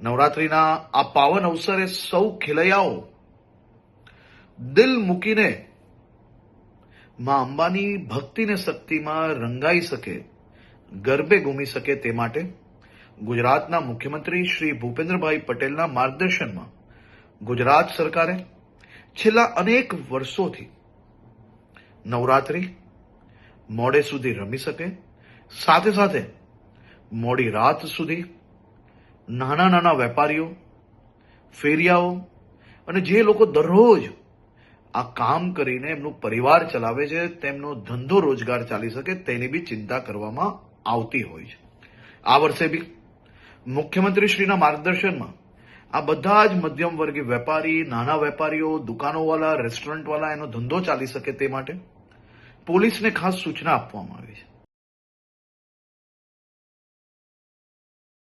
નવરાત્રીના આ પાવન અવસરે સૌ ખેલૈયાઓ દિલ મૂકીને માં અંબાની ભક્તિને શક્તિમાં રંગાઈ શકે, ગરબે ઘૂમી શકે તે માટે ગુજરાતના મુખ્યમંત્રી શ્રી ભૂપેન્દ્રભાઈ પટેલના માર્ગદર્શનમાં ગુજરાત સરકારે છેલ્લા અનેક વર્ષોથી નવરાત્રી મોડે સુધી રમી શકે, સાથે સાથે મોડી રાત સુધી નાના નાના વેપારીઓ, ફેરિયાઓ અને જે લોકો દરરોજ આ કામ કરીને એમનું પરિવાર ચલાવે છે, તેમનો ધંધો રોજગાર ચાલી શકે તેની બી ચિંતા કરવામાં આવતી હોય છે. આ વર્ષે બી મુખ્યમંત્રીશ્રીના માર્ગદર્શનમાં આ બધા જ મધ્યમ વર્ગીય વેપારી, નાના વેપારીઓ, દુકાનોવાળા, રેસ્ટોરન્ટવાળા એનો ધંધો ચાલી શકે તે માટે પોલીસને ખાસ સૂચના આપવામાં આવી છે.